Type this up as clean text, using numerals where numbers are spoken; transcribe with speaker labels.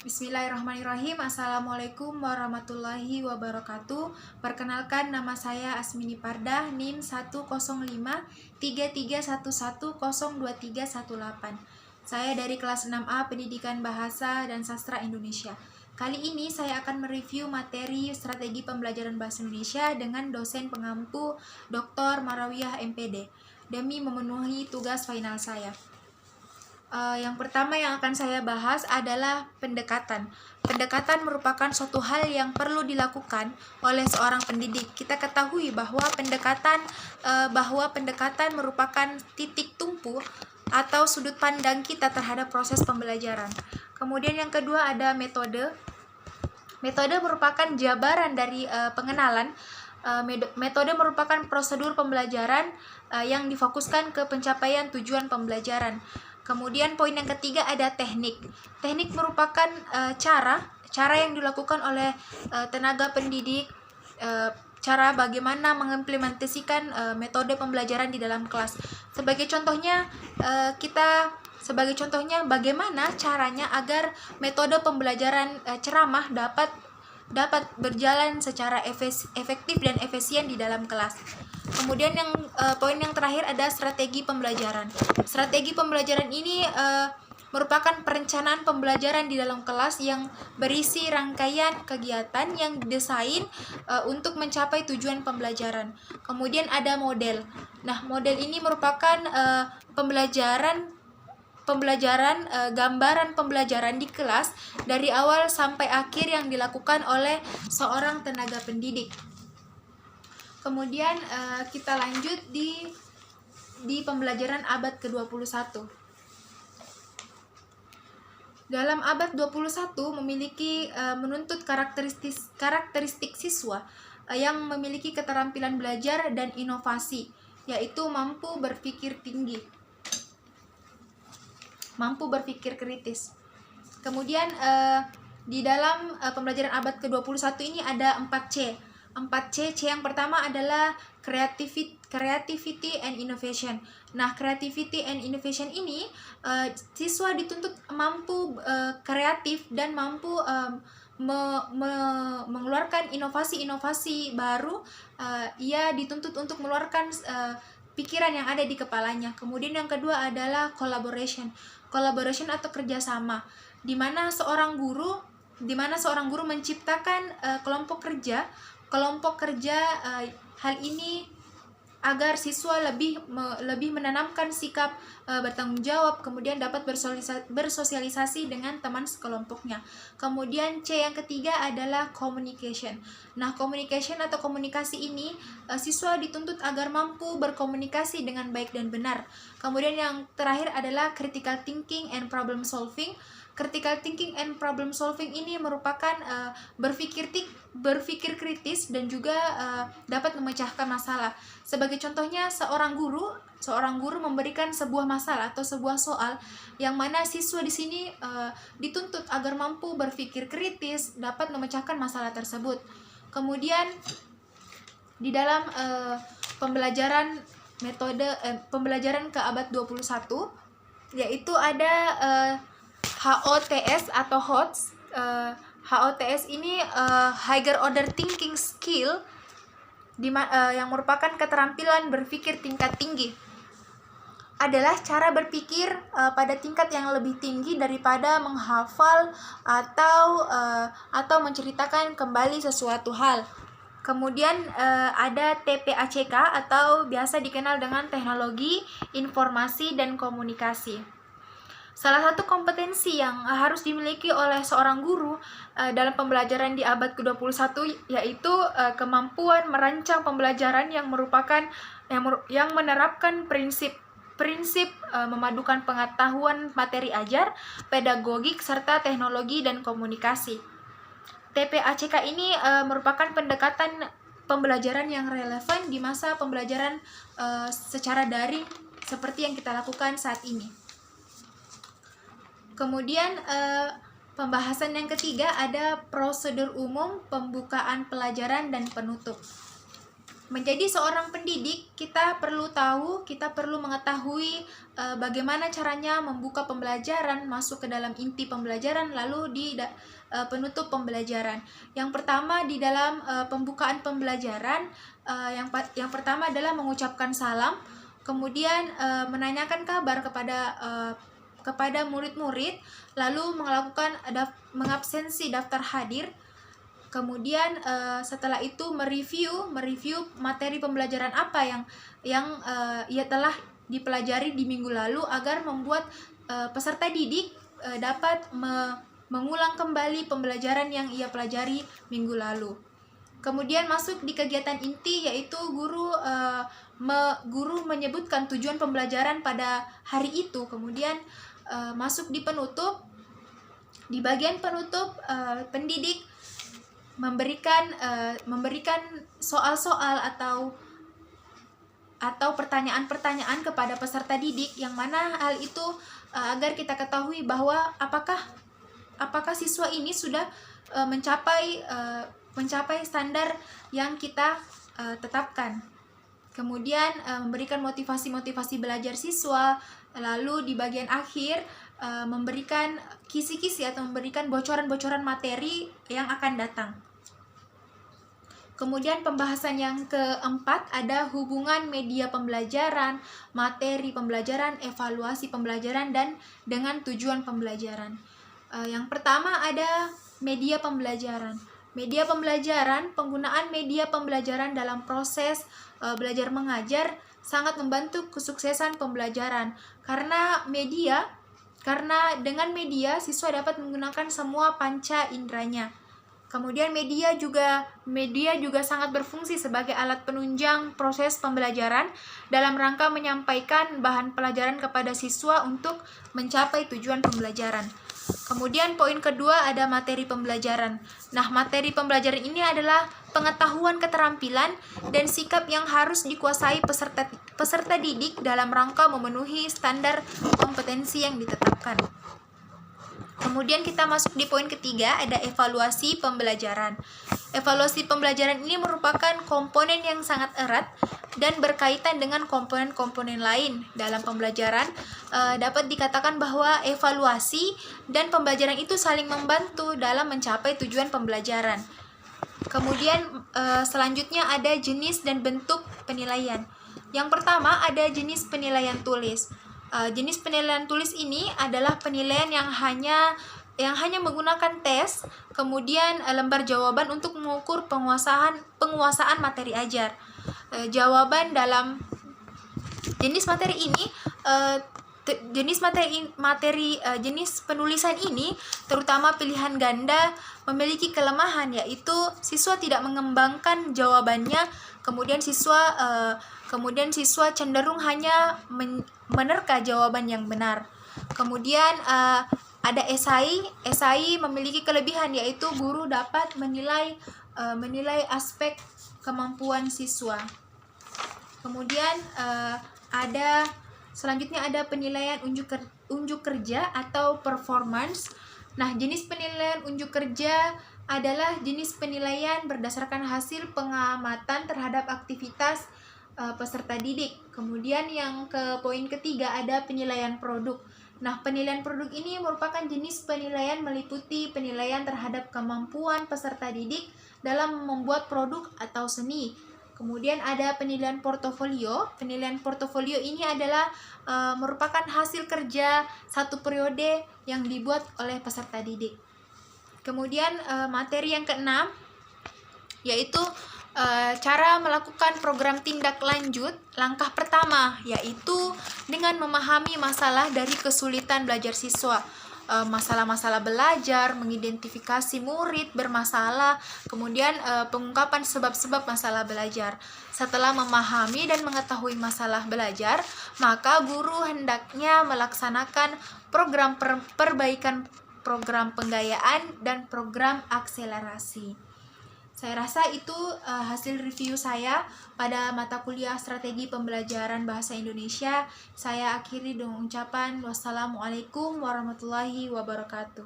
Speaker 1: Bismillahirrahmanirrahim. Assalamualaikum warahmatullahi wabarakatuh. Perkenalkan, nama saya Asmini Pardah, NIM 10533110238. Saya dari kelas 6A Pendidikan Bahasa dan Sastra Indonesia. Kali ini saya akan mereview materi strategi pembelajaran bahasa Indonesia dengan dosen pengampu Dr. Marawiyah MPD demi memenuhi tugas final saya. Yang pertama yang akan saya bahas adalah pendekatan. Pendekatan merupakan suatu hal yang perlu dilakukan oleh seorang pendidik. Kita ketahui bahwa pendekatan merupakan titik tumpu atau sudut pandang kita terhadap proses pembelajaran. Kemudian yang kedua ada metode. Metode merupakan jabaran dari pengenalan. Metode merupakan prosedur pembelajaran yang difokuskan ke pencapaian tujuan pembelajaran. Kemudian poin yang ketiga ada teknik. Teknik merupakan cara yang dilakukan oleh tenaga pendidik, cara bagaimana mengimplementasikan metode pembelajaran di dalam kelas. Sebagai contohnya bagaimana caranya agar metode pembelajaran ceramah dapat berjalan secara efektif dan efisien di dalam kelas. Kemudian poin yang terakhir ada strategi pembelajaran. Strategi pembelajaran ini merupakan perencanaan pembelajaran di dalam kelas yang berisi rangkaian kegiatan yang didesain untuk mencapai tujuan pembelajaran. Kemudian ada model. Nah, model ini merupakan gambaran pembelajaran di kelas dari awal sampai akhir yang dilakukan oleh seorang tenaga pendidik. Kemudian kita lanjut di pembelajaran abad ke-21. Dalam abad 21 menuntut karakteristik siswa yang memiliki keterampilan belajar dan inovasi, yaitu mampu berpikir tinggi, mampu berpikir kritis. Kemudian di dalam pembelajaran abad ke-21 ini ada 4C. 4C. C yang pertama adalah creativity and innovation. Nah, creativity and innovation ini siswa dituntut mampu kreatif dan mampu mengeluarkan inovasi-inovasi baru. Ia dituntut untuk mengeluarkan pikiran yang ada di kepalanya. Kemudian yang kedua adalah collaboration atau kerjasama, di mana seorang guru menciptakan kelompok kerja. Hal ini agar siswa lebih menanamkan sikap bertanggung jawab, kemudian dapat bersosialisasi dengan teman sekelompoknya. Kemudian C yang ketiga adalah communication. Nah, communication atau komunikasi ini siswa dituntut agar mampu berkomunikasi dengan baik dan benar. Kemudian yang terakhir adalah critical thinking and problem solving. Critical thinking and problem solving ini merupakan berpikir kritis dan juga dapat memecahkan masalah. Sebagai contohnya, seorang guru memberikan sebuah masalah atau sebuah soal yang mana siswa di sini dituntut agar mampu berpikir kritis, dapat memecahkan masalah tersebut. Kemudian di dalam pembelajaran ke abad 21, yaitu ada HOTS atau HOTS. HOTS ini higher order thinking skill, yang merupakan keterampilan berpikir tingkat tinggi. Adalah cara berpikir pada tingkat yang lebih tinggi daripada menghafal atau menceritakan kembali sesuatu hal. Kemudian ada TPACK atau biasa dikenal dengan teknologi informasi dan komunikasi. Salah satu kompetensi yang harus dimiliki oleh seorang guru dalam pembelajaran di abad ke-21 yaitu kemampuan merancang pembelajaran yang menerapkan prinsip memadukan pengetahuan materi ajar, pedagogik, serta teknologi dan komunikasi. TPACK ini merupakan pendekatan pembelajaran yang relevan di masa pembelajaran secara daring seperti yang kita lakukan saat ini. Kemudian pembahasan yang ketiga ada prosedur umum, pembukaan pelajaran, dan penutup. menjadi seorang pendidik, kita perlu tahu, kita perlu mengetahui bagaimana caranya membuka pembelajaran, masuk ke dalam inti pembelajaran, lalu di penutup pembelajaran. Yang pertama di dalam pembukaan pembelajaran, yang pertama adalah mengucapkan salam, kemudian menanyakan kabar kepada murid-murid, lalu melakukan mengabsensi daftar hadir. Kemudian setelah itu mereview materi pembelajaran apa yang ia telah dipelajari di minggu lalu, agar membuat peserta didik dapat mengulang kembali pembelajaran yang ia pelajari minggu lalu. Kemudian masuk di kegiatan inti, yaitu guru menyebutkan tujuan pembelajaran pada hari itu. Kemudian masuk di penutup. Di bagian penutup, pendidik memberikan soal-soal atau pertanyaan-pertanyaan kepada peserta didik, yang mana hal itu agar kita ketahui bahwa apakah siswa ini sudah mencapai standar yang kita tetapkan. Kemudian memberikan motivasi belajar siswa, lalu di bagian akhir memberikan kisi-kisi atau memberikan bocoran-bocoran materi yang akan datang. Kemudian pembahasan yang keempat ada hubungan media pembelajaran, materi pembelajaran, evaluasi pembelajaran, dan dengan tujuan pembelajaran. Yang pertama ada media pembelajaran. Media pembelajaran, penggunaan media pembelajaran dalam proses belajar mengajar sangat membantu kesuksesan pembelajaran, karena dengan media siswa dapat menggunakan semua panca inderanya. Kemudian media juga sangat berfungsi sebagai alat penunjang proses pembelajaran dalam rangka menyampaikan bahan pelajaran kepada siswa untuk mencapai tujuan pembelajaran. Kemudian poin kedua ada materi pembelajaran. Nah, materi pembelajaran ini adalah pengetahuan, keterampilan, dan sikap yang harus dikuasai peserta didik dalam rangka memenuhi standar kompetensi yang ditetapkan. Kemudian kita masuk di poin ketiga, ada evaluasi pembelajaran. Evaluasi pembelajaran ini merupakan komponen yang sangat erat dan berkaitan dengan komponen-komponen lain dalam pembelajaran. Dapat dikatakan bahwa evaluasi dan pembelajaran itu saling membantu dalam mencapai tujuan pembelajaran. Kemudian selanjutnya ada jenis dan bentuk penilaian. Yang pertama ada jenis penilaian tulis. Jenis penilaian tulis ini adalah penilaian yang hanya menggunakan tes, kemudian lembar jawaban untuk mengukur penguasaan materi ajar. Jawaban dalam jenis materi ini, jenis penulisan ini, terutama pilihan ganda, memiliki kelemahan, yaitu siswa tidak mengembangkan jawabannya. Kemudian siswa cenderung hanya menerka jawaban yang benar. Kemudian ada esai memiliki kelebihan, yaitu guru dapat menilai aspek kemampuan siswa. Kemudian selanjutnya ada penilaian unjuk kerja atau performance. Nah, jenis penilaian unjuk kerja adalah jenis penilaian berdasarkan hasil pengamatan terhadap aktivitas peserta didik. Kemudian yang ke poin ketiga ada penilaian produk. Nah, penilaian produk ini merupakan jenis penilaian meliputi penilaian terhadap kemampuan peserta didik dalam membuat produk atau seni. Kemudian ada penilaian portofolio. Penilaian portofolio ini adalah merupakan hasil kerja satu periode yang dibuat oleh peserta didik. Kemudian materi yang keenam yaitu cara melakukan program tindak lanjut. Langkah pertama yaitu dengan memahami masalah dari kesulitan belajar siswa. Masalah-masalah belajar, mengidentifikasi murid bermasalah, kemudian pengungkapan sebab-sebab masalah belajar. Setelah memahami dan mengetahui masalah belajar, maka guru hendaknya melaksanakan program perbaikan, program penggayaan, dan program akselerasi. Saya rasa itu hasil review saya pada mata kuliah Strategi Pembelajaran Bahasa Indonesia. Saya akhiri dengan ucapan wassalamualaikum warahmatullahi wabarakatuh.